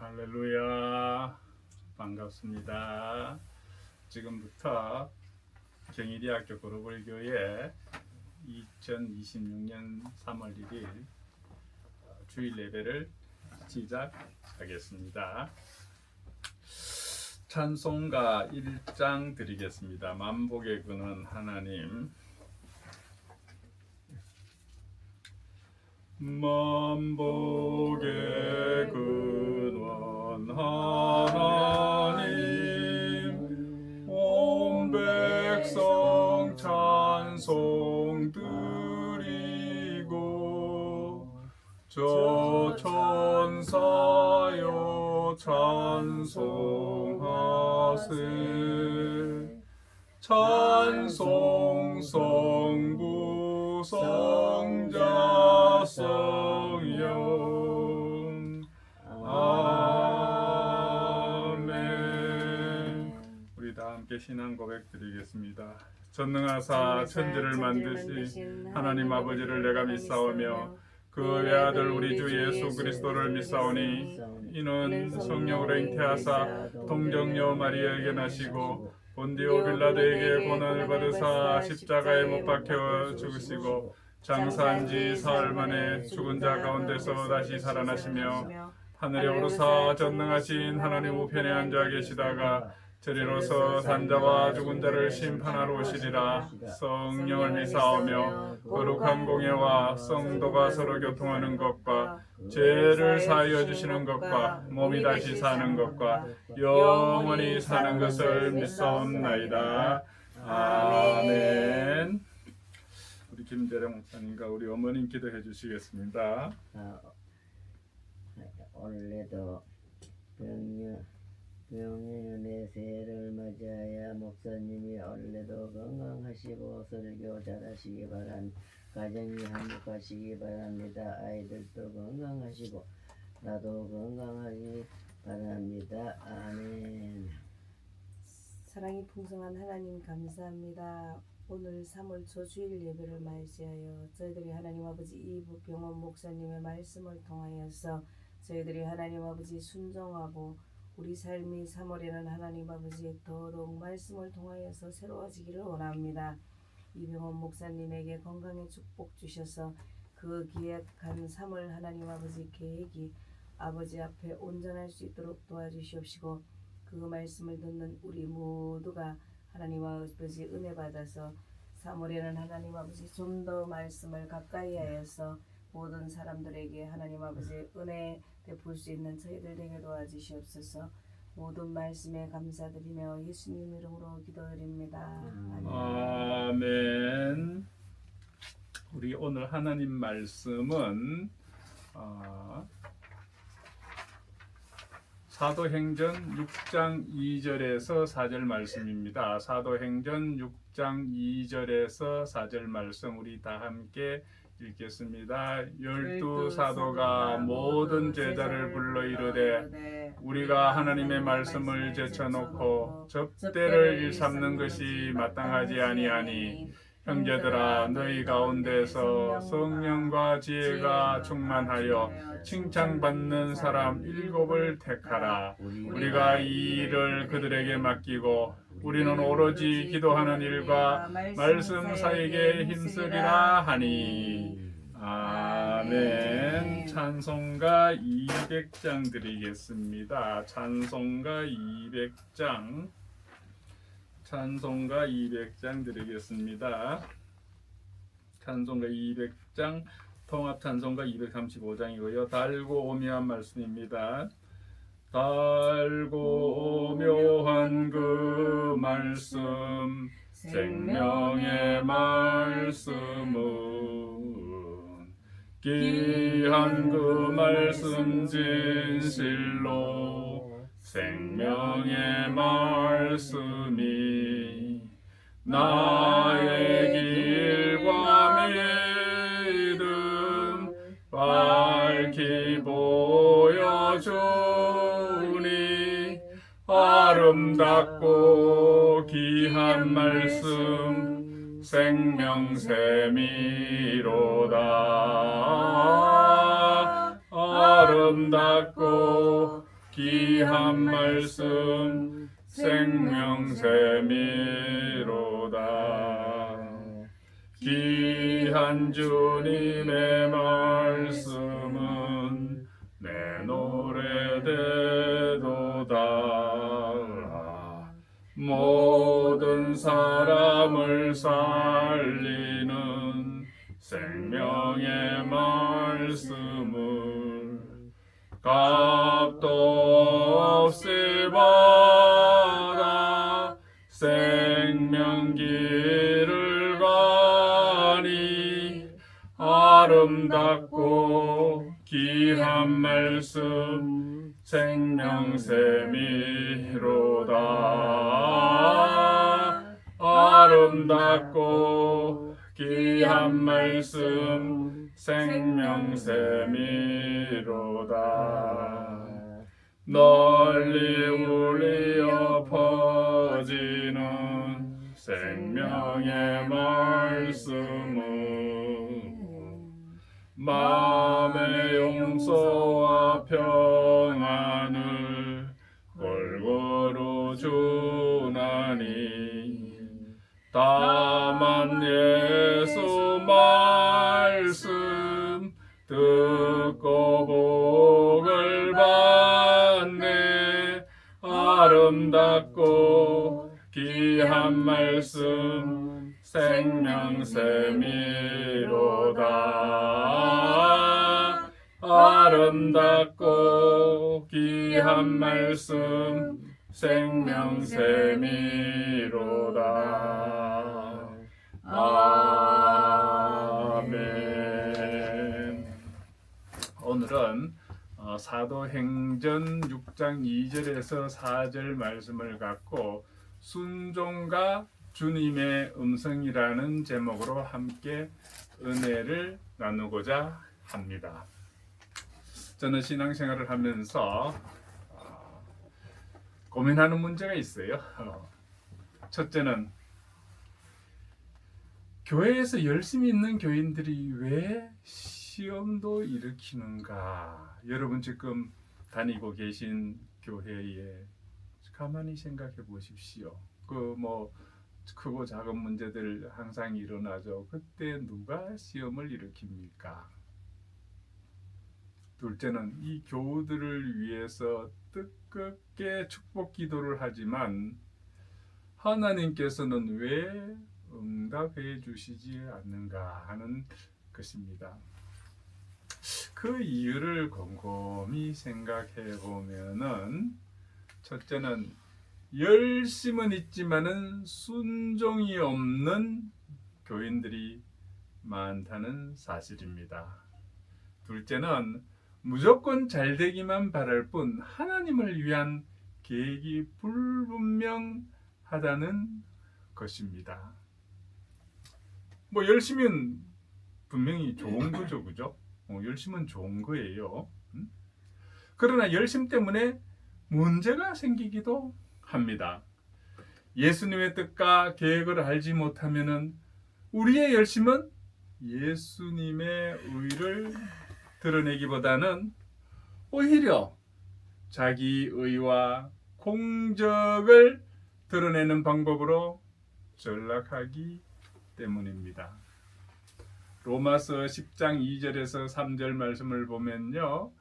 할렐루야, 반갑습니다. 지금부터 경희대학교 그로벌교회 2026년 3월 1일 주일 예배를 시작하겠습니다. 찬송가 1장 드리겠습니다. 만복의 근원 하나님. 만복의 근원 하나님, 온 백성 찬송 드리고, 저 천사여 찬송하세. 찬송 성부 성자 성령. 아멘. 우리 다 함께 신앙 고백 드리겠습니다. 전능하사 천지를 만드신 하나님 아버지를 내가 믿사오며 그 외아들 우리 주 예수 그리스도를 믿사오니 이는 성령으로 잉태하사 동정녀 마리아에게 나시고 본디오 빌라도에게 고난을 받으사 십자가에 못 박혀 죽으시고 장사한 지 사흘 만에 죽은 자 가운데서 다시 살아나시며 하늘에 오르사 전능하신 하나님 우편에 앉아 계시다가 저리로서 산자와 죽은 자를 심판하러 오시리라. 성령을 믿사오며 거룩한 공예와 성도가 서로 교통하는 것과 죄를 사하여 주시는 것과 몸이 다시 사는 것과 영원히 사는 것을 믿사옵나이다. 아멘. 우리 김대령 목사님과 우리 어머님 기도해 주시겠습니다. 올해도 병년의 새해를 맞이하여 목사님이 올해도 건강하시고 설교 잘하시기 가정이 행복하시기 바랍니다. 아이들도 건강하시고 나도 건강하기 바랍니다. 아멘. 사랑이 풍성한 하나님 감사합니다. 오늘 3월 초주일 예배를 맞이하여 저희들이 하나님 아버지 이병원 목사님의 말씀을 통하여서 저희들이 하나님 아버지 순종하고 우리 삶이 3월에는 하나님 아버지 더더욱 말씀을 통하여서 새로워지기를 원합니다. 이병원 목사님에게 건강의 축복 주셔서 그 기획한 3월 하나님 아버지 계획이 아버지 앞에 온전할 수 있도록 도와주시옵시고 그 말씀을 듣는 우리 모두가 하나님 아버지 은혜 받아서 3월에는 하나님 아버지 좀 더 말씀을 가까이 하여서 모든 사람들에게 하나님 아버지 은혜 베풀 수 있는 저희들 되게 도와주시옵소서. 모든 말씀에 감사드리며 예수님 이름으로 기도드립니다. 아멘. 우리 오늘 하나님 말씀은 사도행전 6장 2절에서 4절 말씀입니다. 사도행전 6장 2절에서 4절 말씀 우리 다 함께 읽겠습니다. 12사도가 모든 제자를 불러 이르되 우리가 하나님의 말씀을 제쳐놓고 접대를 일삼는 것이 마땅하지 아니하니 형제들아 너희 가운데서 성령과 지혜가 충만하여 칭찬받는 사람 7을 택하라. 우리가 이 일을 그들에게 맡기고 우리는 오로지 기도하는 일과 말씀 사이에 힘쓰리라 하니. 아멘. 찬송가 200장 드리겠습니다. 찬송가 200장 드리겠습니다. 찬송가 200장 통합 찬송가 235장이고요. 달고 오묘한 말씀입니다. 달고 오묘한 그 말씀 생명의 말씀은 귀한 그 말씀 진실로 생명의 말씀이 나의 길과 믿음 밝히 보여주니 아름답고 귀한 말씀 생명샘이로다. 아름답고 귀한 말씀 생명샘이로다. 귀한 주님의 말씀은 내 노래되도다. 모든 사람을 살리는 생명의 말씀을 값도 없이 받아 생명길을 가니 아름답고 귀한 말씀 생명샘이로다. 아름답고 귀한 말씀 생명샘이로다. 널리 울리어 퍼지는 생명의 말씀은 마음의 용서와 평안을 골고루 주나니 다만 예수 말씀 듣고 복을 받네. 아름답고 귀한 말씀 생명샘이로다. 아름답고 귀한 말씀 생명샘이로다. 아멘. 오늘은 사도행전 6장 2절에서 4절 말씀을 갖고 순종과 주님의 음성이라는 제목으로 함께 은혜를 나누고자 합니다. 저는 신앙생활을 하면서 고민하는 문제가 있어요. 첫째는 교회에서 열심히 있는 교인들이 왜 시험도 일으키는가? 여러분 지금 다니고 계신 교회에 가만히 생각해 보십시오. 그 크고 작은 문제들 항상 일어나죠. 그때 누가 시험을 일으킵니까? 둘째는 이 교우들을 위해서 뜻깊게 축복 기도를 하지만 하나님께서는 왜 응답해 주시지 않는가 하는 것입니다. 그 이유를 곰곰이 생각해 보면은 첫째는 열심은 있지만은 순종이 없는 교인들이 많다는 사실입니다. 둘째는 무조건 잘 되기만 바랄 뿐 하나님을 위한 계획이 불분명하다는 것입니다. 열심은 분명히 좋은 거죠, 그죠? 열심은 좋은 거예요. 그러나 열심 때문에 문제가 생기기도 합니다. 예수님의 뜻과 계획을 알지 못하면은 우리의 열심은 예수님의 의를 드러내기보다는 오히려 자기 의와 공적을 드러내는 방법으로 전락하기 때문입니다. 로마서 10장 2절에서 3절 말씀을 보면요.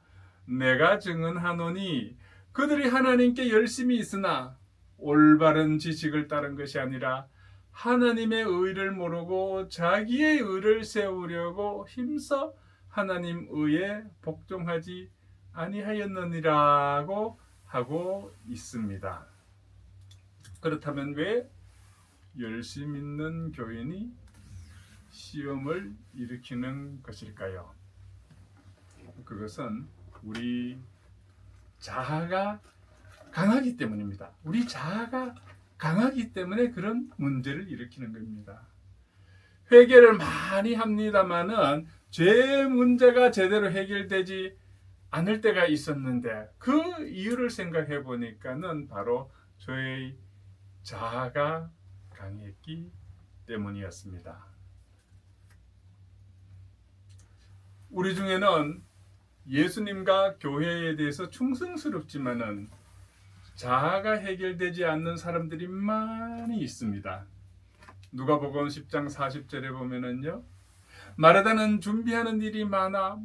내가 증언하노니 그들이 하나님께 열심히 있으나 올바른 지식을 따른 것이 아니라 하나님의 의를 모르고 자기의 의를 세우려고 힘써 하나님 의에 복종하지 아니하였느니라고 하고 있습니다. 그렇다면 왜 열심 있는 교인이 시험을 일으키는 것일까요? 그것은 우리 자아가 강하기 때문입니다. 우리 자아가 강하기 때문에 그런 문제를 일으키는 겁니다. 회개를 많이 합니다마는 죄 문제가 제대로 해결되지 않을 때가 있었는데 그 이유를 생각해 보니까는 바로 저의 자아가 강했기 때문이었습니다. 우리 중에는 예수님과 교회에 대해서 충성스럽지만은 자아가 해결되지 않는 사람들이 많이 있습니다. 누가복음 10장 40절에 보면은요. 마르다는 준비하는 일이 많아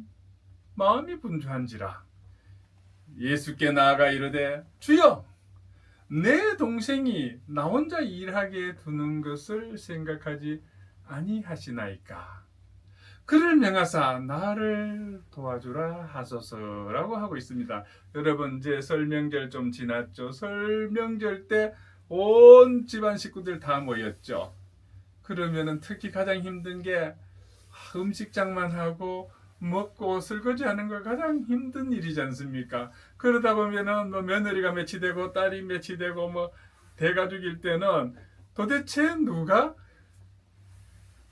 마음이 분주한지라 예수께 나아가 이르되 주여 내 동생이 나 혼자 일하게 두는 것을 생각하지 아니하시나이까 그를 명하사 나를 도와주라 하소서라고 하고 있습니다. 여러분 이제 설명절 좀 지났죠. 설명절 때 온 집안 식구들 다 모였죠. 그러면은 특히 가장 힘든 게 음식장만 하고 먹고 설거지하는 거 가장 힘든 일이지 않습니까? 그러다 보면은 뭐 며느리가 매치되고 딸이 매치되고 뭐 대가족일 때는 도대체 누가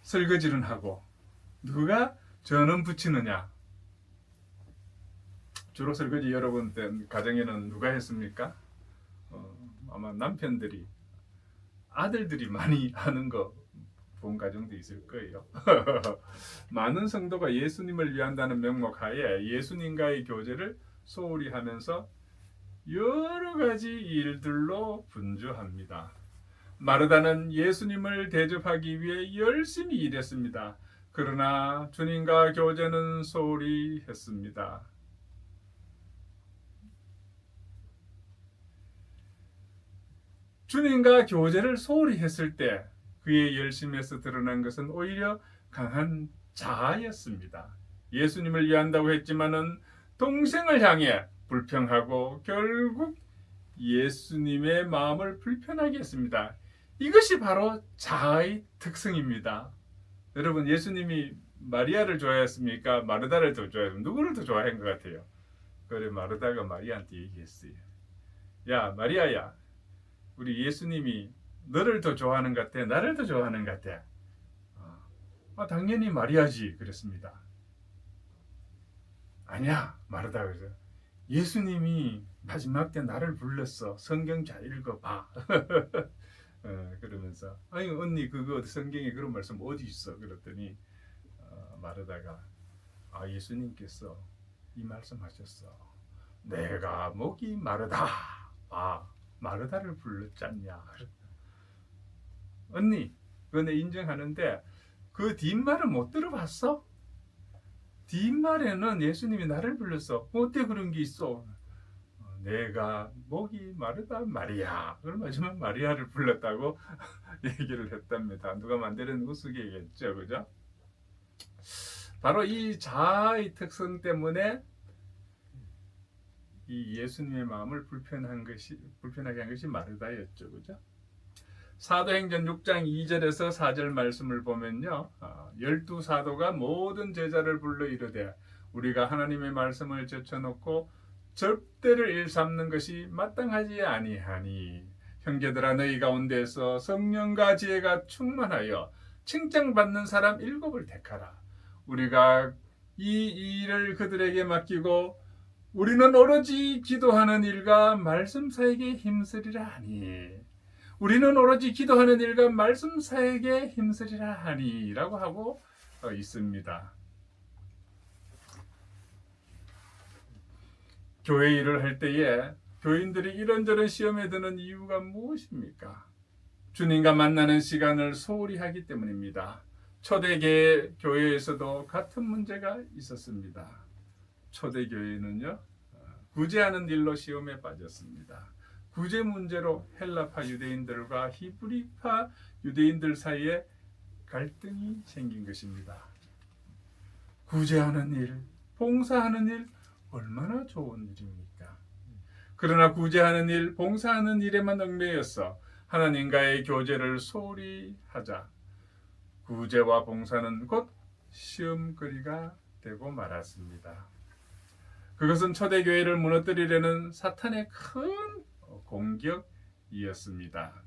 설거지를 하고 누가 전원 붙이느냐? 주로 설거지 여러분 때 가정에는 누가 했습니까? 아마 남편들이 아들들이 많이 하는 거 본 가정도 있을 거예요. 많은 성도가 예수님을 위한다는 명목 하에 예수님과의 교제를 소홀히 하면서 여러 가지 일들로 분주합니다. 마르다는 예수님을 대접하기 위해 열심히 일했습니다. 그러나 주님과 교제는 소홀히 했습니다. 주님과 교제를 소홀히 했을 때 그의 열심에서 드러난 것은 오히려 강한 자아였습니다. 예수님을 위한다고 했지만은 동생을 향해 불평하고 결국 예수님의 마음을 불편하게 했습니다. 이것이 바로 자아의 특성입니다. 여러분 예수님이 마리아를 좋아했습니까? 마르다를 더 좋아했습니까? 누구를 더 좋아한 것 같아요? 그래 마르다가 마리아한테 얘기했어요. 야 마리아야 우리 예수님이 너를 더 좋아하는 것 같아? 나를 더 좋아하는 것 같아? 당연히 마리아지 그랬습니다. 아니야 마르다 그래서 예수님이 마지막 때 나를 불렀어. 성경 잘 읽어봐. 그러면서 아니 언니 그거 성경에 그런 말씀 어디 있어? 그랬더니 마르다가 예수님께서 이 말씀하셨어. 내가 목이 마르다. 마르다를 불렀잖냐. 언니 그거 내 인정하는데 그 뒷말은 못 들어봤어? 뒷말에는 예수님이 나를 불렀어. 어때 그런 게 있어? 내가 목이 마르다 마리아. 그럼 마지막 마리아를 불렀다고 얘기를 했답니다. 누가 만드는 우스개겠죠, 그죠? 바로 이 자아의 특성 때문에 이 예수님의 마음을 불편하게 한 것이 마르다였죠, 그죠? 사도행전 6장 2절에서 4절 말씀을 보면요. 12사도가 모든 제자를 불러 이르되 우리가 하나님의 말씀을 제쳐놓고 접대를 일삼는 것이 마땅하지 아니하니 형제들아 너희 가운데서 성령과 지혜가 충만하여 칭찬받는 사람 7을 택하라. 우리가 이 일을 그들에게 맡기고 우리는 오로지 기도하는 일과 말씀 사에게 힘쓰리라 하니 우리는 오로지 기도하는 일과 말씀 사에게 힘쓰리라 하니 라고 하고 있습니다. 교회 일을 할 때에 교인들이 이런저런 시험에 드는 이유가 무엇입니까? 주님과 만나는 시간을 소홀히 하기 때문입니다. 초대 교회에서도 같은 문제가 있었습니다. 초대 교회는요, 구제하는 일로 시험에 빠졌습니다. 구제 문제로 헬라파 유대인들과 히브리파 유대인들 사이에 갈등이 생긴 것입니다. 구제하는 일, 봉사하는 일 얼마나 좋은 일입니까? 그러나 구제하는 일, 봉사하는 일에만 얽매여서 하나님과의 교제를 소홀히 하자 구제와 봉사는 곧 시험거리가 되고 말았습니다. 그것은 초대교회를 무너뜨리려는 사탄의 큰 공격이었습니다.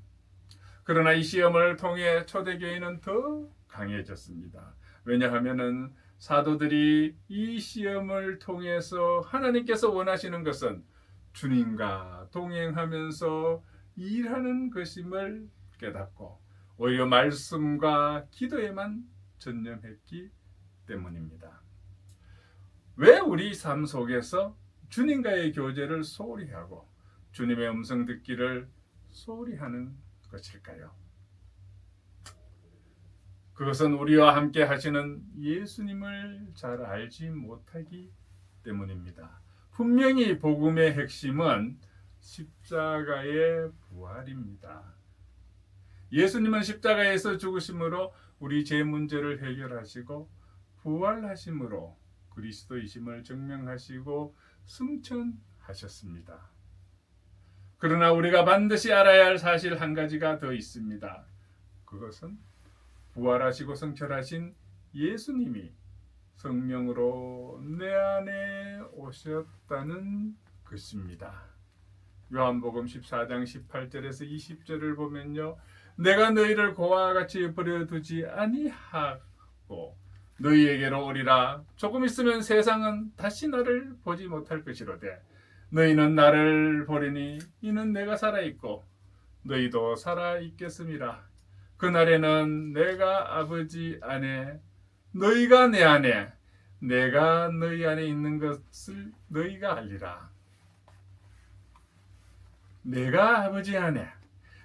그러나 이 시험을 통해 초대교회는 더 강해졌습니다. 왜냐하면 사도들이 이 시험을 통해서 하나님께서 원하시는 것은 주님과 동행하면서 일하는 것임을 깨닫고 오히려 말씀과 기도에만 전념했기 때문입니다. 왜 우리 삶 속에서 주님과의 교제를 소홀히 하고 주님의 음성 듣기를 소홀히 하는 것일까요? 그것은 우리와 함께 하시는 예수님을 잘 알지 못하기 때문입니다. 분명히 복음의 핵심은 십자가의 부활입니다. 예수님은 십자가에서 죽으심으로 우리 죄 문제를 해결하시고 부활하심으로 그리스도이심을 증명하시고 승천하셨습니다. 그러나 우리가 반드시 알아야 할 사실 한 가지가 더 있습니다. 그것은 부활하시고 승천하신 예수님이 성령으로 내 안에 오셨다는 것입니다. 요한복음 14장 18절에서 20절을 보면요. 내가 너희를 고아와 같이 버려두지 아니하고 너희에게로 오리라. 조금 있으면 세상은 다시 나를 보지 못할 것이로되 너희는 나를 보리니 이는 내가 살아있고 너희도 살아있겠음이라. 그날에는 내가 아버지 안에 너희가 내 안에 내가 너희 안에 있는 것을 너희가 알리라. 내가 아버지 안에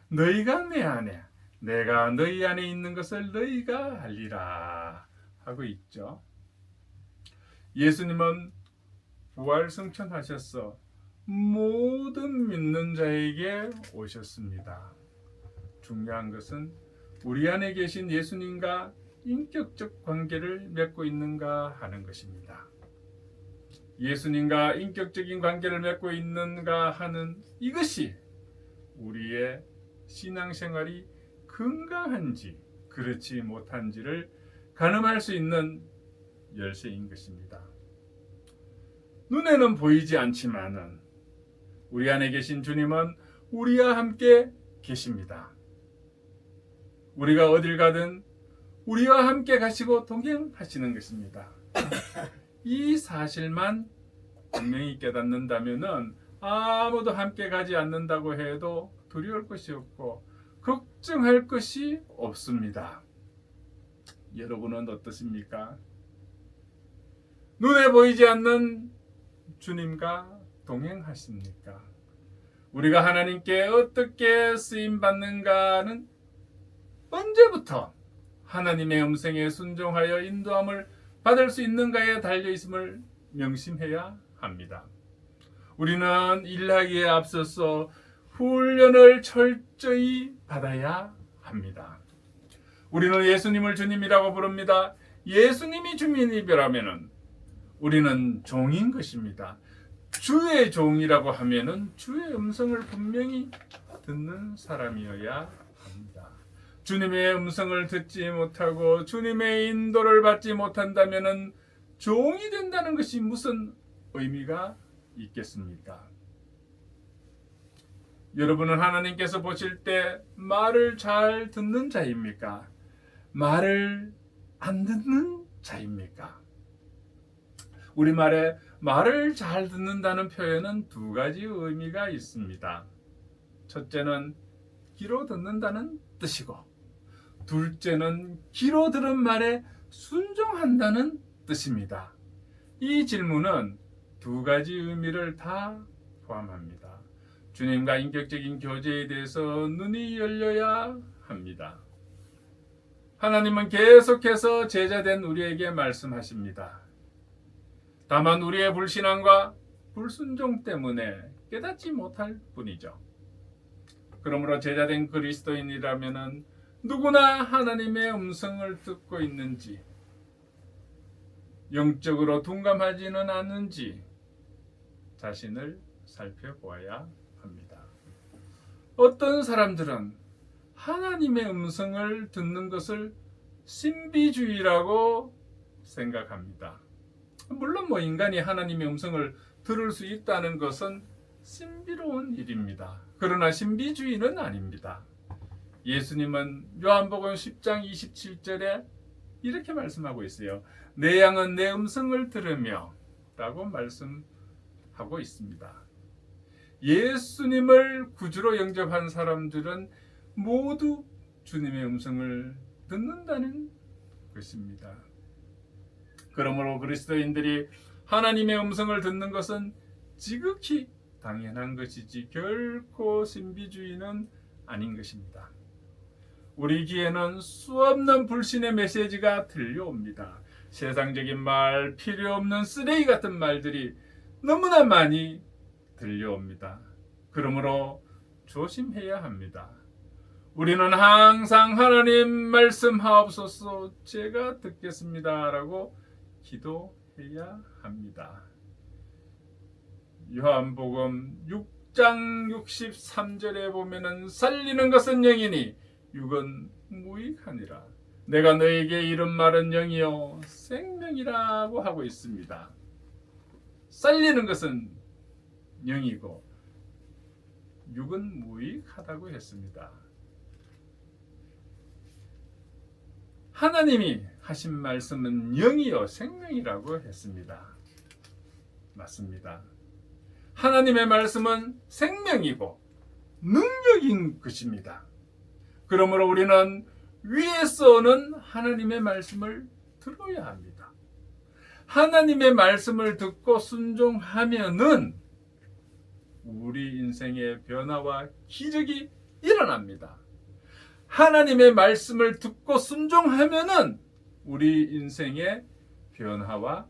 너희가 내 안에 내가 너희 안에 있는 것을 너희가 알리라 하고 있죠. 예수님은 부활 승천하셔서 모든 믿는 자에게 오셨습니다. 중요한 것은 우리 안에 계신 예수님과 인격적 관계를 맺고 있는가 하는 것입니다. 예수님과 인격적인 관계를 맺고 있는가 하는 이것이 우리의 신앙생활이 건강한지 그렇지 못한지를 가늠할 수 있는 열쇠인 것입니다. 눈에는 보이지 않지만은 우리 안에 계신 주님은 우리와 함께 계십니다. 우리가 어딜 가든 우리와 함께 가시고 동행하시는 것입니다. 이 사실만 분명히 깨닫는다면은 아무도 함께 가지 않는다고 해도 두려울 것이 없고 걱정할 것이 없습니다. 여러분은 어떠십니까? 눈에 보이지 않는 주님과 동행하십니까? 우리가 하나님께 어떻게 쓰임 받는가는 언제부터 하나님의 음성에 순종하여 인도함을 받을 수 있는가에 달려 있음을 명심해야 합니다. 우리는 일하기에 앞서서 훈련을 철저히 받아야 합니다. 우리는 예수님을 주님이라고 부릅니다. 예수님이 주님이라면은 우리는 종인 것입니다. 주의 종이라고 하면은 주의 음성을 분명히 듣는 사람이어야 합니다. 주님의 음성을 듣지 못하고 주님의 인도를 받지 못한다면은 종이 된다는 것이 무슨 의미가 있겠습니까? 여러분은 하나님께서 보실 때 말을 잘 듣는 자입니까? 말을 안 듣는 자입니까? 우리말에 말을 잘 듣는다는 표현은 두 가지 의미가 있습니다. 첫째는 귀로 듣는다는 뜻이고 둘째는 귀로 들은 말에 순종한다는 뜻입니다. 이 질문은 두 가지 의미를 다 포함합니다. 주님과 인격적인 교제에 대해서 눈이 열려야 합니다. 하나님은 계속해서 제자된 우리에게 말씀하십니다. 다만 우리의 불신앙과 불순종 때문에 깨닫지 못할 뿐이죠. 그러므로 제자된 그리스도인이라면 누구나 하나님의 음성을 듣고 있는지, 영적으로 둔감하지는 않는지 자신을 살펴보아야 합니다. 어떤 사람들은 하나님의 음성을 듣는 것을 신비주의라고 생각합니다. 물론 인간이 하나님의 음성을 들을 수 있다는 것은 신비로운 일입니다. 그러나 신비주의는 아닙니다. 예수님은 요한복음 10장 27절에 이렇게 말씀하고 있어요. 내 양은 내 음성을 들으며 라고 말씀하고 있습니다. 예수님을 구주로 영접한 사람들은 모두 주님의 음성을 듣는다는 것입니다. 그러므로 그리스도인들이 하나님의 음성을 듣는 것은 지극히 당연한 것이지 결코 신비주의는 아닌 것입니다. 우리 귀에는 수없는 불신의 메시지가 들려옵니다. 세상적인 말, 필요 없는 쓰레기 같은 말들이 너무나 많이 들려옵니다. 그러므로 조심해야 합니다. 우리는 항상 하나님 말씀하옵소서 제가 듣겠습니다 라고 기도해야 합니다. 요한복음 6장 63절에 보면은 살리는 것은 영이니 육은 무익하니라. 내가 너에게 이른 말은 영이요 생명이라고 하고 있습니다. 살리는 것은 영이고 육은 무익하다고 했습니다. 하나님이 하신 말씀은 영이요 생명이라고 했습니다. 맞습니다. 하나님의 말씀은 생명이고 능력인 것입니다. 그러므로 우리는 위에서 오는 하나님의 말씀을 들어야 합니다. 하나님의 말씀을 듣고 순종하면은 우리 인생의 변화와 기적이 일어납니다. 하나님의 말씀을 듣고 순종하면은 우리 인생의 변화와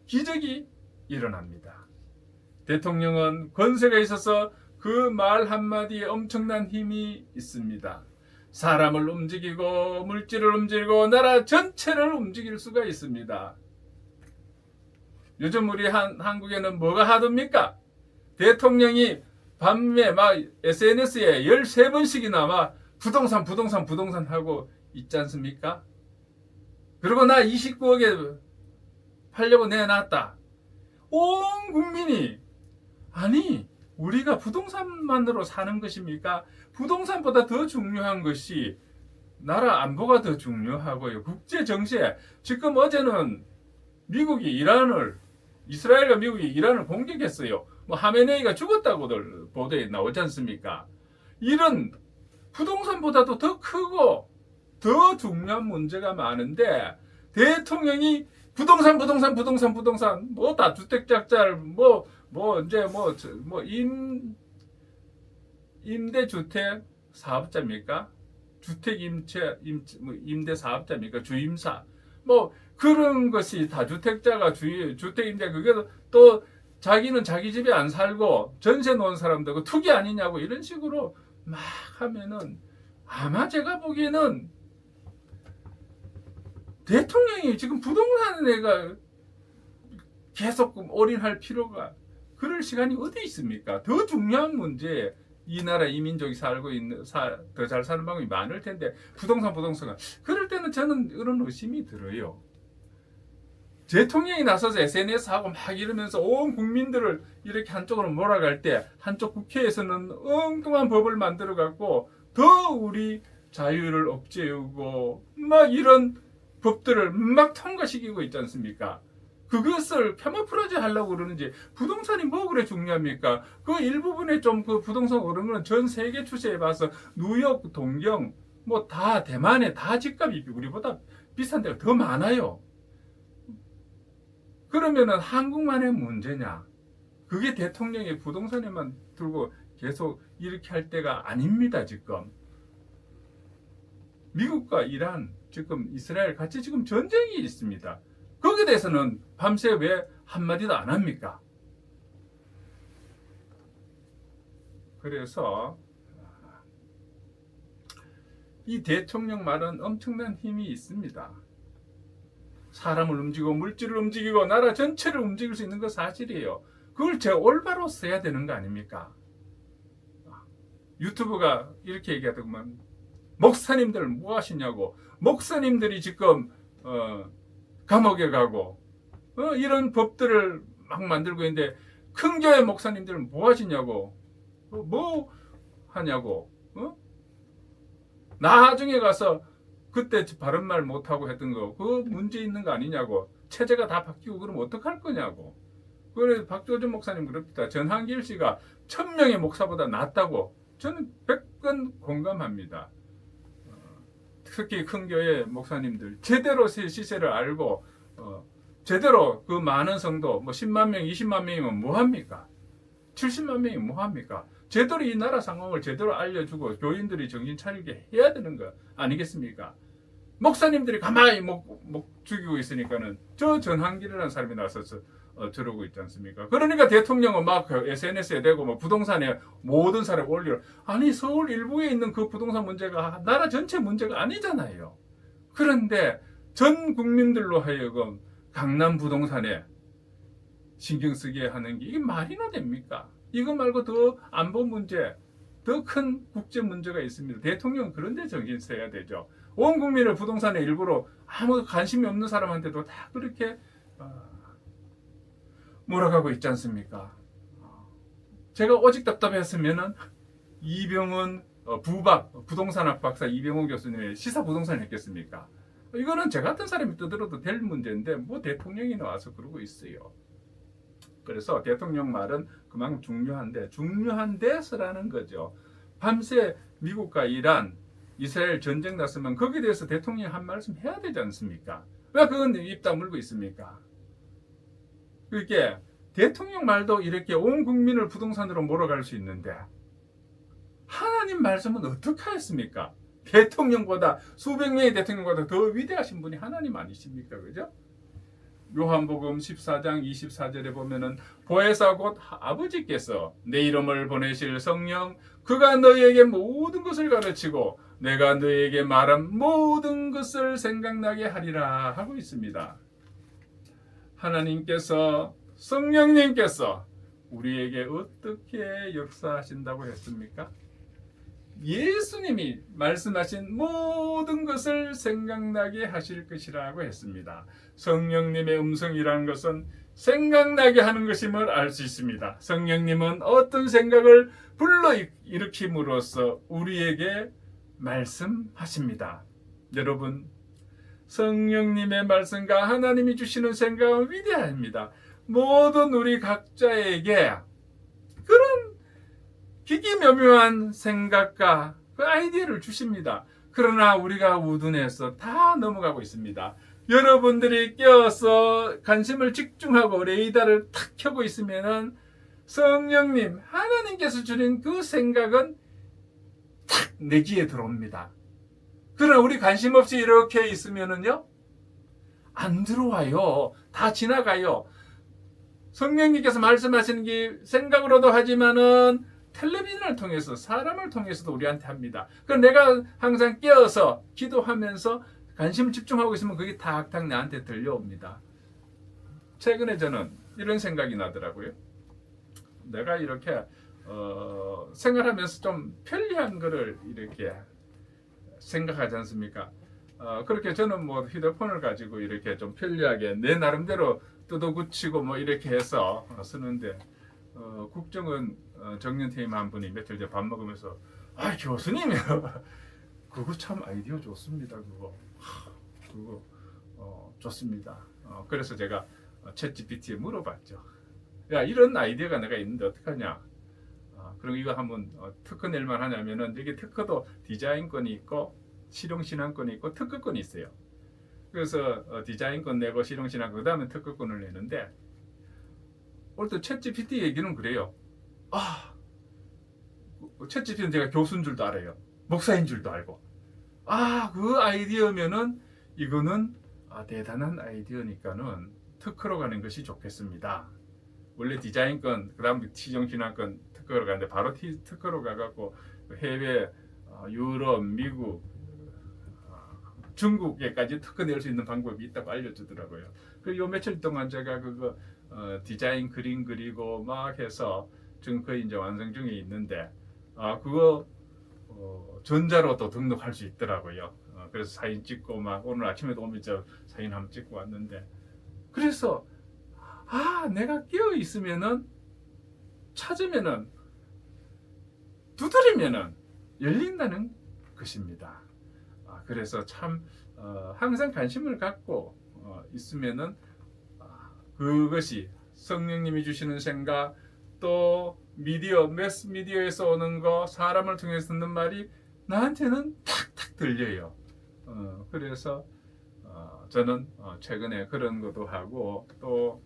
기적이 일어납니다. 대통령은 권세가 있어서 그 말 한마디에 엄청난 힘이 있습니다. 사람을 움직이고 물질을 움직이고 나라 전체를 움직일 수가 있습니다. 요즘 우리 한국에는 뭐가 하듭니까? 대통령이 밤에 막 SNS에 13번씩이나 막 부동산 하고 있지 않습니까? 그리고 나 29억에 팔려고 내놨다. 온 국민이 아니 우리가 부동산만으로 사는 것입니까? 부동산보다 더 중요한 것이 나라 안보가 더 중요하고요. 국제 정세. 지금 어제는 이스라엘과 미국이 이란을 공격했어요. 뭐 하메네이가 죽었다고들 보도에 나오지 않습니까? 이런 부동산보다도 더 크고 더 중요한 문제가 많은데 대통령이 부동산 뭐 다주택자들 임대주택 사업자입니까? 임대 사업자입니까? 주임사 뭐 그런 것이 다주택자가 주택임대 그게 또 자기는 자기 집에 안 살고 전세 놓은 사람들 그 투기 아니냐고 이런 식으로 막 하면은 아마 제가 보기에는 대통령이 지금 부동산에가 계속 올인할 필요가 그럴 시간이 어디 있습니까? 더 중요한 문제 이 나라 이민족이 살고 있는 더 잘 사는 방법이 많을 텐데 부동산 그럴 때는 저는 그런 의심이 들어요. 대통령이 나서서 SNS 하고 막 이러면서 온 국민들을 이렇게 한쪽으로 몰아갈 때 한쪽 국회에서는 엉뚱한 법을 만들어 갖고 더 우리 자유를 억제하고 막 이런 법들을 막 통과시키고 있지 않습니까? 그것을 폄하프라지 하려고 그러는지 부동산이 뭐 그래 중요합니까? 그 일부분에 좀 그 부동산 오른 거는 전 세계 추세해 봐서 뉴욕, 동경 뭐 다 대만에 다 집값이 우리보다 비싼 데가 더 많아요. 그러면은 한국만의 문제냐? 그게 대통령이 부동산에만 들고 계속 이렇게 할 때가 아닙니다, 지금. 미국과 이란, 지금 이스라엘 같이 지금 전쟁이 있습니다. 거기에 대해서는 밤새 왜 한마디도 안 합니까? 그래서 이 대통령 말은 엄청난 힘이 있습니다. 사람을 움직이고 물질을 움직이고 나라 전체를 움직일 수 있는 건 사실이에요. 그걸 제가 올바로 써야 되는 거 아닙니까? 유튜브가 이렇게 얘기하더구만 목사님들 뭐 하시냐고 목사님들이 지금 감옥에 가고 이런 법들을 막 만들고 있는데 큰 교회 목사님들은 뭐 하시냐고 뭐 하냐고 나중에 가서 그때 바른 말 못하고 했던 거 그 문제 있는 거 아니냐고 체제가 다 바뀌고 그러면 어떡할 거냐고. 그래서 박조준 목사님 그럽니다. 전한길 씨가 1000명의 목사보다 낫다고 저는 100건 공감합니다. 특히 큰 교회 목사님들 제대로 시세를 알고 제대로 그 많은 성도 뭐 10만 명, 20만 명이면 뭐합니까? 70만 명이 뭐합니까? 제대로 이 나라 상황을 제대로 알려주고 교인들이 정신 차리게 해야 되는 거 아니겠습니까? 목사님들이 가만히 목 죽이고 있으니까는 저 전한길이라는 사람이 나서서 저러고 있지 않습니까? 그러니까 대통령은 막 SNS에 대고 뭐 부동산에 모든 사람 올려. 아니 서울 일부에 있는 그 부동산 문제가 나라 전체 문제가 아니잖아요. 그런데 전 국민들로 하여금 강남 부동산에 신경 쓰게 하는 게 이게 말이나 됩니까? 이거 말고 더 안보 문제, 더 큰 국제 문제가 있습니다. 대통령은 그런 데 정신 써야 되죠. 온 국민을 부동산에 일부러 아무 관심이 없는 사람한테도 다 그렇게 몰아가고 있지 않습니까? 제가 오직 답답했으면은 이병헌 부동산학 박사 이병헌 교수님의 시사 부동산을 했겠습니까? 이거는 저 같은 사람이 떠들어도 될 문제인데 뭐 대통령이 나와서 그러고 있어요. 그래서 대통령 말은 그만큼 중요한데 쓰라는 거죠. 밤새 미국과 이란, 이스라엘 전쟁 났으면 거기에 대해서 대통령이 한 말씀 해야 되지 않습니까? 왜 그건 입 다물고 있습니까? 그게 대통령 말도 이렇게 온 국민을 부동산으로 몰아갈 수 있는데 하나님 말씀은 어떻게 하였습니까? 대통령보다 수백 명의 대통령보다 더 위대하신 분이 하나님 아니십니까? 그죠? 요한복음 14장 24절에 보면은 보혜사 곧 아버지께서 내 이름을 보내실 성령 그가 너희에게 모든 것을 가르치고 내가 너희에게 말한 모든 것을 생각나게 하리라 하고 있습니다. 하나님께서 성령님께서 우리에게 어떻게 역사하신다고 했습니까? 예수님이 말씀하신 모든 것을 생각나게 하실 것이라고 했습니다. 성령님의 음성이라는 것은 생각나게 하는 것임을 알 수 있습니다. 성령님은 어떤 생각을 불러일으킴으로써 우리에게 말씀하십니다. 여러분, 성령님의 말씀과 하나님이 주시는 생각은 위대합니다. 모든 우리 각자에게 그런 기기묘묘한 생각과 그 아이디어를 주십니다. 그러나 우리가 우둔해서 다 넘어가고 있습니다. 여러분들이 깨어서 관심을 집중하고 레이더를 탁 켜고 있으면은 성령님, 하나님께서 주신 그 생각은 탁 내 귀에 들어옵니다. 그러나 우리 관심 없이 이렇게 있으면은요, 안 들어와요. 다 지나가요. 성령님께서 말씀하시는 게 생각으로도 하지만은 텔레비전을 통해서 사람을 통해서도 우리한테 합니다. 그럼 내가 항상 깨어서 기도하면서 관심을 집중하고 있으면 그게 탁탁 나한테 들려옵니다. 최근에 저는 이런 생각이 나더라고요. 내가 이렇게 생활하면서 좀 편리한 거를 이렇게 생각하지 않습니까? 그렇게 저는 뭐 휴대폰을 가지고 이렇게 좀 편리하게 내 나름대로 뜯어붙이고 뭐 이렇게 해서 쓰는데 국정원 정년퇴임 한 분이 며칠 전에 밥 먹으면서 교수님이요. 그거 참 아이디어 좋습니다. 그거 좋습니다. 그래서 제가 챗GPT에 물어봤죠. 야, 이런 아이디어가 내가 있는데 어떡하냐. 그리고 이거 한번 특허 낼만 하냐면은 여기 특허도 디자인권이 있고 실용신앙권이 있고 특허권이 있어요. 그래서 디자인권 내고 실용신앙권 그 다음에 특허권을 내는데 오늘 또 챗GPT 얘기는 그래요. 챗GPT는 제가 교수인 줄도 알아요. 목사인 줄도 알고. 그 아이디어면은 이거는 대단한 아이디어니까는 특허로 가는 것이 좋겠습니다. 원래 디자인권, 그 다음 시정신앙권 특허로 가는데 바로 특허로 가갖고 해외, 유럽, 미국, 중국에까지 특허 낼 수 있는 방법이 있다고 알려주더라고요. 그리고 요 며칠 동안 제가 그거 디자인 그림 그리고 막 해서 지금 거의 이제 완성 중에 있는데 그거 전자로 또 등록할 수 있더라고요. 그래서 사진 찍고 막 오늘 아침에도 오면서 사진 한번 찍고 왔는데 그래서 내가 깨어 있으면은 찾으면은 두드리면은 열린다는 것입니다. 그래서 참 항상 관심을 갖고 있으면은 그것이 성령님이 주시는 생각 또 매스 미디어에서 오는 거 사람을 통해서 듣는 말이 나한테는 탁탁 들려요. 그래서 저는 최근에 그런 것도 하고 또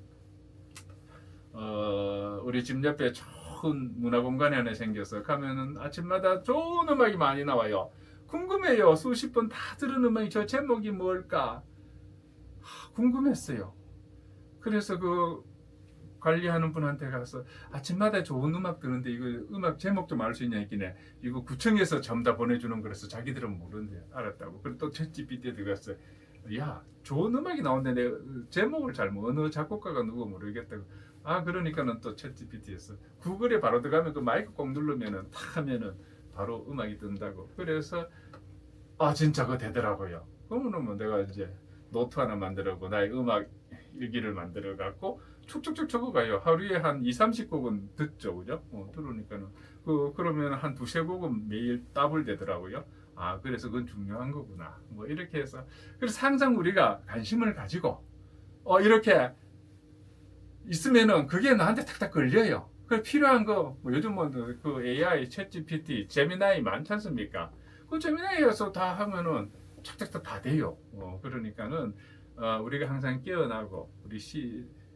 우리 집 옆에 좋은 문화공간이 하나 생겨서 가면은 아침마다 좋은 음악이 많이 나와요. 궁금해요. 수십 번 다 들은 음악이 저 제목이 뭘까 궁금했어요. 그래서 그 관리하는 분한테 가서 아침마다 좋은 음악 듣는데 이거 음악 제목 좀 알 수 있냐 했기네. 이거 구청에서 전부 다 보내주는 거라서 자기들은 모르는데 알았다고. 그리고 또 챗GPT에 들어갔어요. 야 좋은 음악이 나오는데 내가 제목을 잘 어느 작곡가가 누구 모르겠다고. 그러니까는 또 챗GPT에서 구글에 바로 들어가면 그 마이크 꼭 누르면은 탁 하면은 바로 음악이 뜬다고. 그래서 진짜 그거 되더라고요. 그러면 뭐 내가 이제 노트 하나 만들고 나의 음악 일기를 만들어 갖고 축축축 적어가요. 하루에 한 2-30곡은 듣죠, 그죠? 들으니까는 그러면 한 2-3곡은 매일 더블 되더라고요. 그래서 그건 중요한 거구나. 뭐 이렇게 해서 그래서 항상 우리가 관심을 가지고 이렇게 있으면은 그게 나한테 탁탁 걸려요. 그 필요한 거 뭐 요즘 그 AI, 챗GPT, 제미나이 많지 않습니까? 그 제미나이에서 다 하면은 착착착 다 돼요. 그러니까는 우리가 항상 깨어나고 우리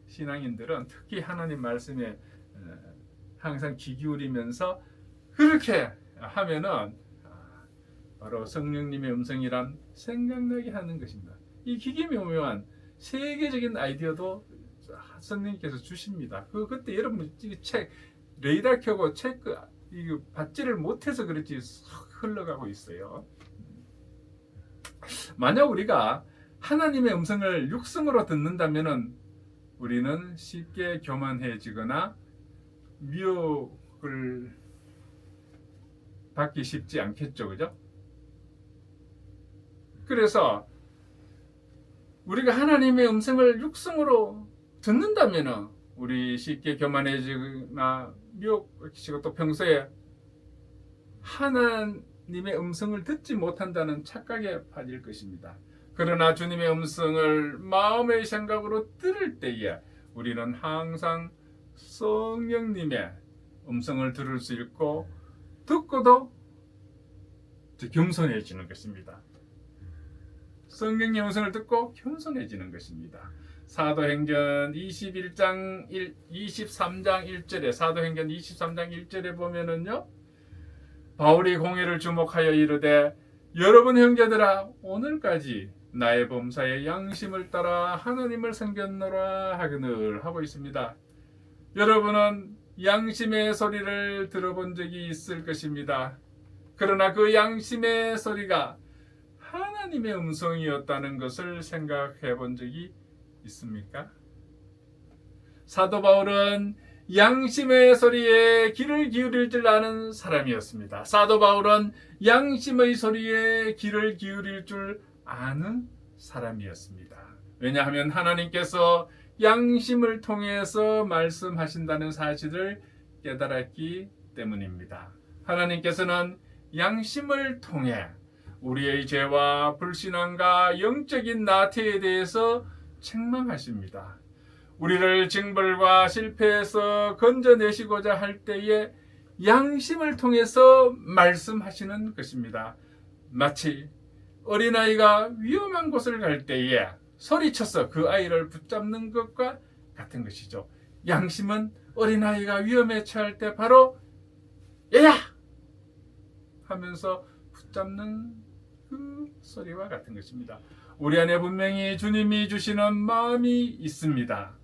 신앙인들은 특히 하나님 말씀에 항상 귀 기울이면서 그렇게 하면은 바로 성령님의 음성이란 생각나게 하는 것입니다. 이 기기묘묘한 세계적인 아이디어도 성령님께서 주십니다. 그때 여러분 책 레이더 켜고 책 이거 받지를 못해서 그렇지 흘러가고 있어요. 만약 우리가 하나님의 음성을 육성으로 듣는다면은 우리는 쉽게 교만해지거나 미혹을 받기 쉽지 않겠죠, 그죠? 그래서 우리가 하나님의 음성을 육성으로 듣는다면은 우리 쉽게 교만해지거나 미혹시고 또 평소에 하나님의 음성을 듣지 못한다는 착각에 빠질 것입니다. 그러나 주님의 음성을 마음의 생각으로 들을 때에 우리는 항상 성령님의 음성을 들을 수 있고 듣고도 겸손해지는 것입니다. 성령의 음성을 듣고 겸손해지는 것입니다. 사도행전 23장 1절에 사도행전 23장 1절에 보면은요. 바울이 공회를 주목하여 이르되 여러분 형제들아 오늘까지 나의 범사에 양심을 따라 하나님을 섬겼노라 하거늘 하고 있습니다. 여러분은 양심의 소리를 들어본 적이 있을 것입니다. 그러나 그 양심의 소리가 하나님의 음성이었다는 것을 생각해 본 적이 있습니까? 사도 바울은 양심의 소리에 귀를 기울일 줄 아는 사람이었습니다. 사도 바울은 양심의 소리에 귀를 기울일 줄 아는 사람이었습니다. 왜냐하면 하나님께서 양심을 통해서 말씀하신다는 사실을 깨달았기 때문입니다. 하나님께서는 양심을 통해 우리의 죄와 불신앙과 영적인 나태에 대해서 책망하십니다. 우리를 징벌과 실패에서 건져내시고자 할 때에 양심을 통해서 말씀하시는 것입니다. 마치 어린아이가 위험한 곳을 갈 때에 소리쳐서 그 아이를 붙잡는 것과 같은 것이죠. 양심은 어린아이가 위험에 처할 때 바로 얘야! 하면서 붙잡는 그 소리와 같은 것입니다. 우리 안에 분명히 주님이 주시는 마음이 있습니다.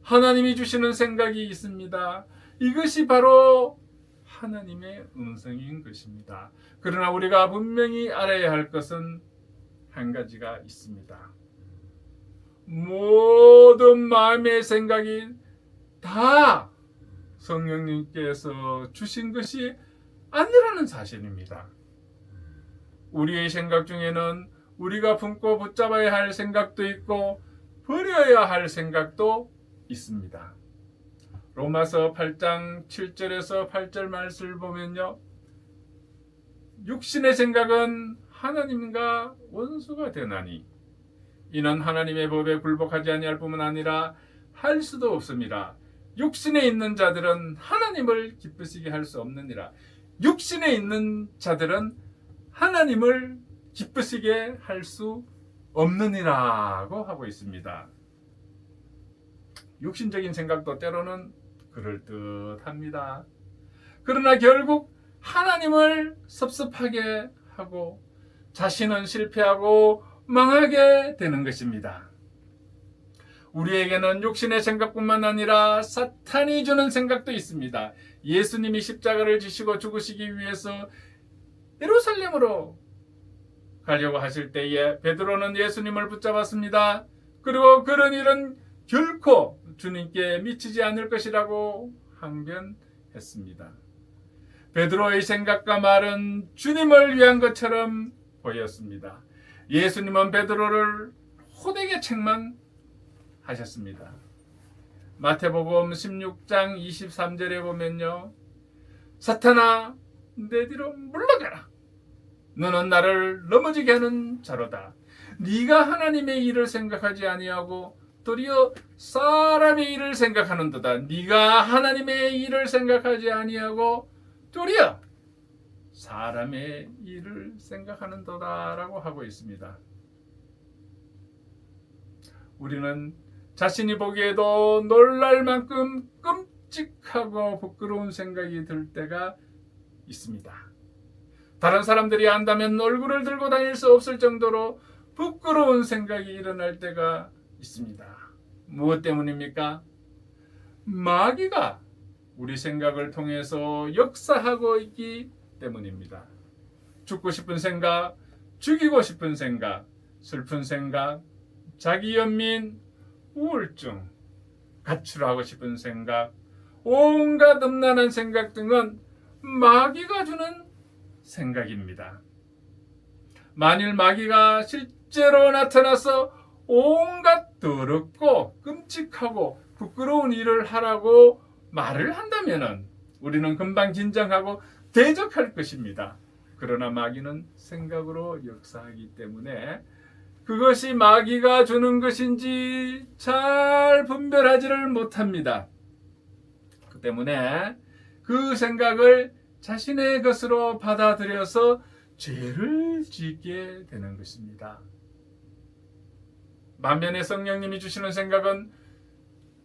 하나님이 주시는 생각이 있습니다. 이것이 바로 하나님의 음성인 것입니다. 그러나 우리가 분명히 알아야 할 것은 한 가지가 있습니다. 모든 마음의 생각이 다 성령님께서 주신 것이 아니라는 사실입니다. 우리의 생각 중에는 우리가 품고 붙잡아야 할 생각도 있고 버려야 할 생각도 있습니다. 로마서 8장 7절에서 8절 말씀을 보면요. 육신의 생각은 하나님과 원수가 되나니 이는 하나님의 법에 굴복하지 아니할 뿐만 아니라 할 수도 없습니다. 육신에 있는 자들은 하나님을 기쁘시게 할 수 없느니라. 육신에 있는 자들은 하나님을 기쁘시게 할 수 없느니라고 하고 있습니다. 육신적인 생각도 때로는 그럴듯합니다. 그러나 결국 하나님을 섭섭하게 하고 자신은 실패하고 망하게 되는 것입니다. 우리에게는 육신의 생각뿐만 아니라 사탄이 주는 생각도 있습니다. 예수님이 십자가를 지시고 죽으시기 위해서 예루살렘으로 가려고 하실 때에 베드로는 예수님을 붙잡았습니다. 그리고 그런 일은 결코 주님께 미치지 않을 것이라고 항변했습니다. 베드로의 생각과 말은 주님을 위한 것처럼 보였습니다. 예수님은 베드로를 호되게 책망하셨습니다. 마태복음 16장 23절에 보면요, 사탄아, 내 뒤로 물러가라. 너는 나를 넘어지게 하는 자로다. 네가 하나님의 일을 생각하지 아니하고 도리어 사람의 일을 생각하는도다. 네가 하나님의 일을 생각하지 아니하고 도리어 사람의 일을 생각하는도다라고 하고 있습니다. 우리는 자신이 보기에도 놀랄 만큼 끔찍하고 부끄러운 생각이 들 때가 있습니다. 다른 사람들이 안다면 얼굴을 들고 다닐 수 없을 정도로 부끄러운 생각이 일어날 때가 있습니다. 무엇 때문입니까? 마귀가 우리 생각을 통해서 역사하고 있기 때문입니다. 죽고 싶은 생각, 죽이고 싶은 생각, 슬픈 생각, 자기 연민, 우울증, 가출하고 싶은 생각, 온갖 음란한 생각 등은 마귀가 주는 생각입니다. 만일 마귀가 실제로 나타나서 온갖 더럽고 끔찍하고 부끄러운 일을 하라고 말을 한다면 우리는 금방 긴장하고 대적할 것입니다. 그러나 마귀는 생각으로 역사하기 때문에 그것이 마귀가 주는 것인지 잘 분별하지를 못합니다. 그 때문에 그 생각을 자신의 것으로 받아들여서 죄를 짓게 되는 것입니다. 반면에 성령님이 주시는 생각은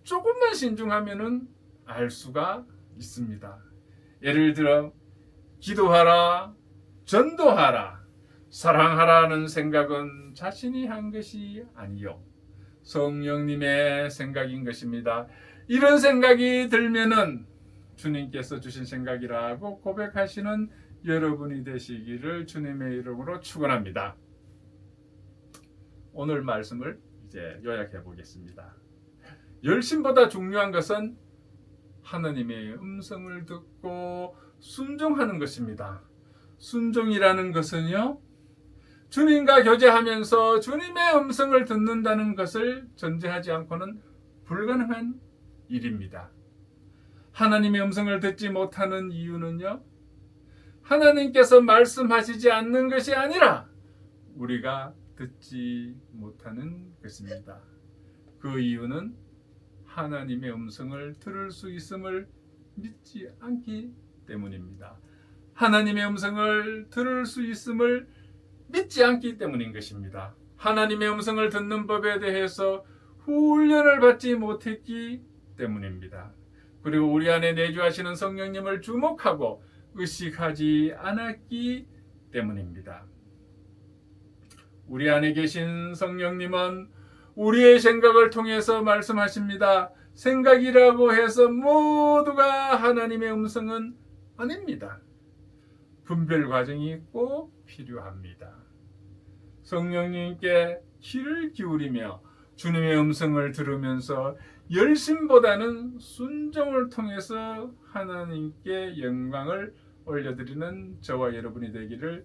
조금만 신중하면은 알 수가 있습니다. 예를 들어 기도하라, 전도하라, 사랑하라는 생각은 자신이 한 것이 아니요 성령님의 생각인 것입니다. 이런 생각이 들면은 주님께서 주신 생각이라고 고백하시는 여러분이 되시기를 주님의 이름으로 축원합니다. 오늘 말씀을 이제 요약해 보겠습니다. 열심보다 중요한 것은 하나님의 음성을 듣고 순종하는 것입니다. 순종이라는 것은요, 주님과 교제하면서 주님의 음성을 듣는다는 것을 전제하지 않고는 불가능한 일입니다. 하나님의 음성을 듣지 못하는 이유는요, 하나님께서 말씀하시지 않는 것이 아니라 우리가 듣지 못하는 것입니다. 그 이유는 하나님의 음성을 들을 수 있음을 믿지 않기 때문입니다. 하나님의 음성을 들을 수 있음을 믿지 않기 때문인 것입니다. 하나님의 음성을 듣는 법에 대해서 훈련을 받지 못했기 때문입니다. 그리고 우리 안에 내주하시는 성령님을 주목하고 의식하지 않았기 때문입니다. 우리 안에 계신 성령님은 우리의 생각을 통해서 말씀하십니다. 생각이라고 해서 모두가 하나님의 음성은 아닙니다. 분별 과정이 꼭 필요합니다. 성령님께 귀를 기울이며 주님의 음성을 들으면서 열심보다는 순종을 통해서 하나님께 영광을 올려드리는 저와 여러분이 되기를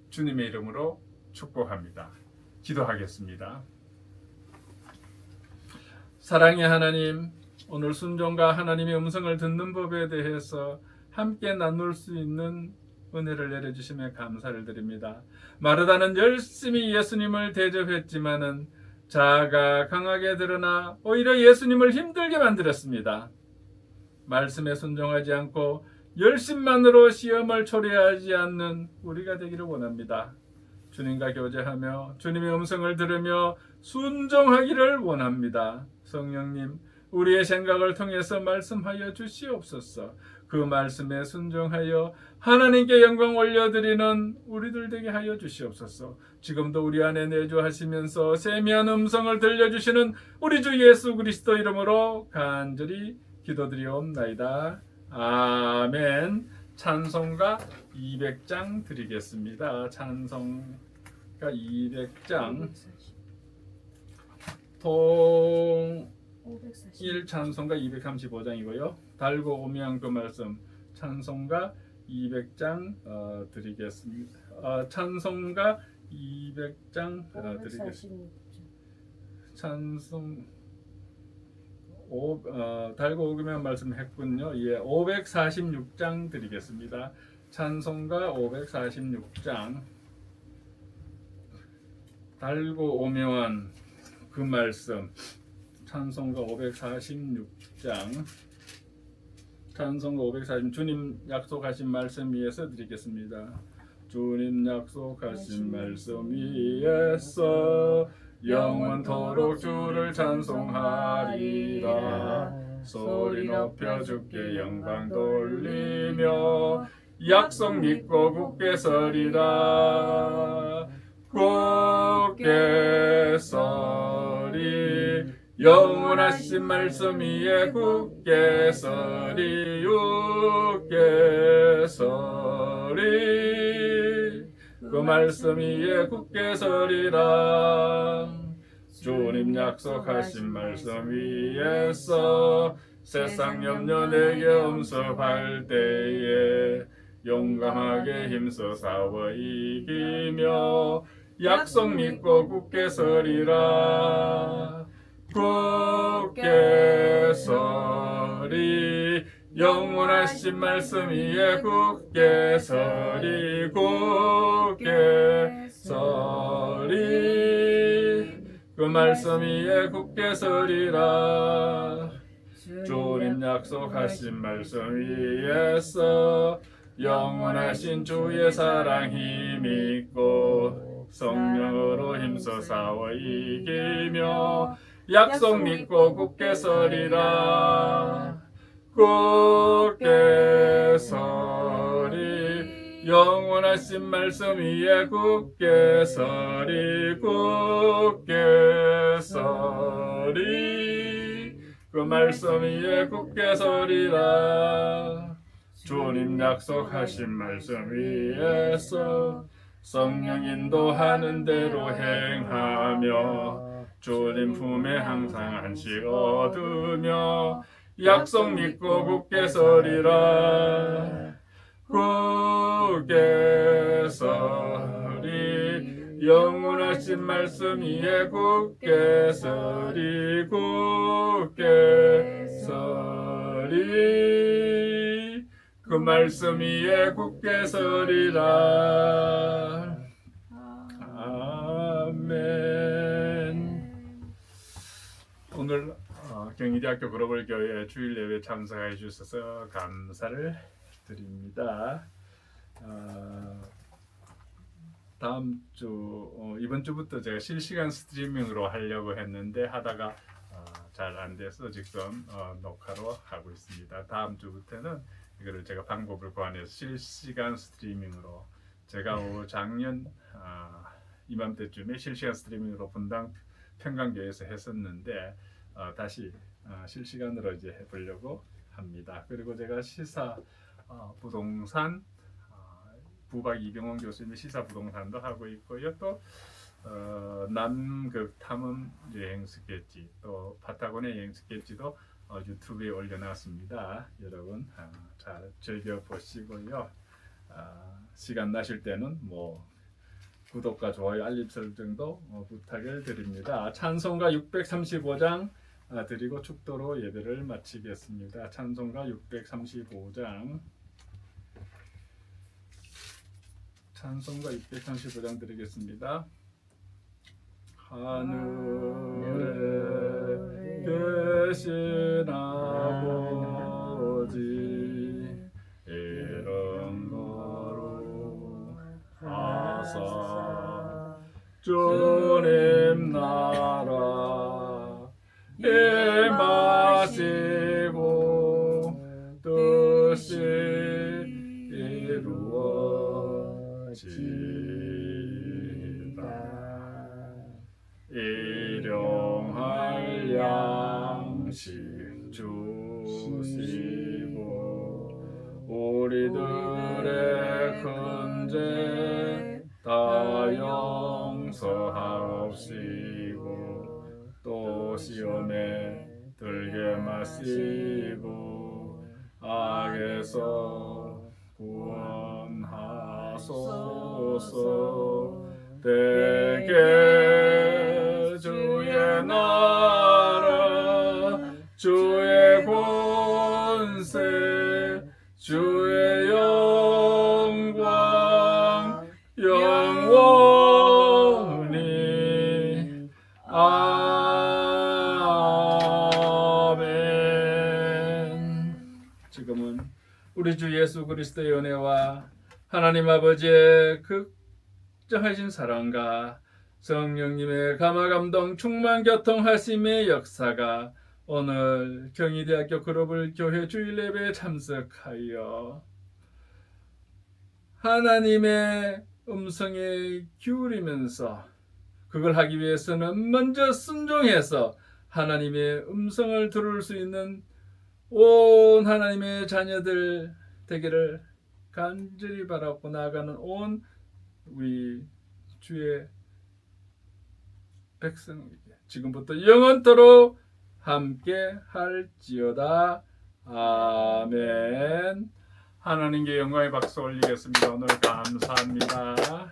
주님의 이름으로 축복합니다. 기도하겠습니다. 사랑의 하나님, 오늘 순종과 하나님의 음성을 듣는 법에 대해서 함께 나눌 수 있는 은혜를 내려주심에 감사를 드립니다. 마르다는 열심히 예수님을 대접했지만은 자아가 강하게 드러나 오히려 예수님을 힘들게 만들었습니다. 말씀에 순종하지 않고 열심만으로 시험을 초래하지 않는 우리가 되기를 원합니다. 주님과 교제하며 주님의 음성을 들으며 순종하기를 원합니다. 성령님, 우리의 생각을 통해서 말씀하여 주시옵소서. 그 말씀에 순종하여 하나님께 영광 올려드리는 우리들 되게 하여 주시옵소서. 지금도 우리 안에 내주하시면서 세미한 음성을 들려주시는 우리 주 예수 그리스도 이름으로 간절히 기도드리옵나이다. 아멘. 찬송가 200장 드리겠습니다. 찬송가 200장 통 1 찬송가 235장이고요. 달고 오면 그 말씀 찬송가 200장 드리겠습니다. 찬송가 200장 드리겠습니다. 찬송 달고 오면 말씀했군요. 예, 546장 드리겠습니다. 찬송가 546장 달고 오면 그 말씀 찬송가 546장 찬송가 540 주님 약속하신 말씀 위에서 드리겠습니다. 주님 약속하신 말씀 위에서 영원토록 주를 찬송하리라. 소리 높여 주께 영광 돌리며 약속 믿고 굳게 서리라. 굳게 서리 영원하신 말씀 위에 굳게 서리 굳게 서리 그 말씀 위에 굳게 서리라. 주님 약속하신 말씀 위에서 세상 염려 내게 엄습할 때에 용감하게 힘써 싸워 이기며 약속 믿고 굳게 서리라. 굳게 서리 영원하신 말씀 위에 굳게 서리 굳게 서리 그 말씀 위에 굳게 서리라. 주님 약속하신 말씀 위에서 영원하신 주의 사랑 힘있고 성령으로 힘써 싸워 이기며 약속 믿고 굳게 서리라. 굳게 서리 영원하신 말씀 위에 굳게 서리 굳게 서리 그 말씀 위에 굳게 서리라. 주님 약속하신 말씀 위에서 성령 인도하는 대로 행하며 주님 품에 항상 안식 얻으며 약속 믿고 굳게 서리라. 굳게 서리 영원하신 말씀 위에 굳게 서리 굳게 서리 그 말씀 위에 굳게 서리라. 아멘. 오늘 경희대학교 글로벌 교회 주일 예배 참석해 주셔서 감사를 드립니다. 다음 주 이번 주부터 제가 실시간 스트리밍으로 하려고 했는데 하다가 잘 안 돼서 지금 녹화로 하고 있습니다. 다음 주부터는 이거를 제가 방법을 구안해서 실시간 스트리밍으로 제가 작년 이맘때쯤에 실시간 스트리밍으로 분당 평강교회에서 했었는데 다시 실시간으로 이제 해보려고 합니다. 그리고 제가 시사 부동산 부박 이병헌 교수님의 시사 부동산도 하고 있고요. 또 남극 탐험 여행 스케치 또 파타고니아 여행 스케치도 유튜브에 올려놨습니다. 여러분 잘 즐겨 보시고요. 시간 나실 때는 뭐 구독과 좋아요 알림 설정도 부탁을 드립니다. 찬송가 635장 드리고 축도로 예배를 마치겠습니다. 찬송가 635장 찬송가 635장 드리겠습니다. 하늘에 계신 아버지 이름 거룩하사 양식 주시고 우리들의 큰 죄 다 용서하옵시고 또 시험에 들게 마시고 악에서 구원하소서. 대개 주의 나라 주의 권세 주의 영광 영원히 아멘. 지금은 우리 주 예수 그리스도의 은혜와 하나님 아버지의 극정하신 사랑과 성령님의 감화감동 충만 교통하심의 역사가 오늘 경희대학교 글로벌 교회 주일 예배에 참석하여 하나님의 음성에 기울이면서 그걸 하기 위해서는 먼저 순종해서 하나님의 음성을 들을 수 있는 온 하나님의 자녀들 되기를 간절히 바라고 나아가는 온 우리 주의 백성에게 지금부터 영원토록 함께 할지어다. 아멘. 하나님께 영광의 박수 올리겠습니다. 오늘 감사합니다.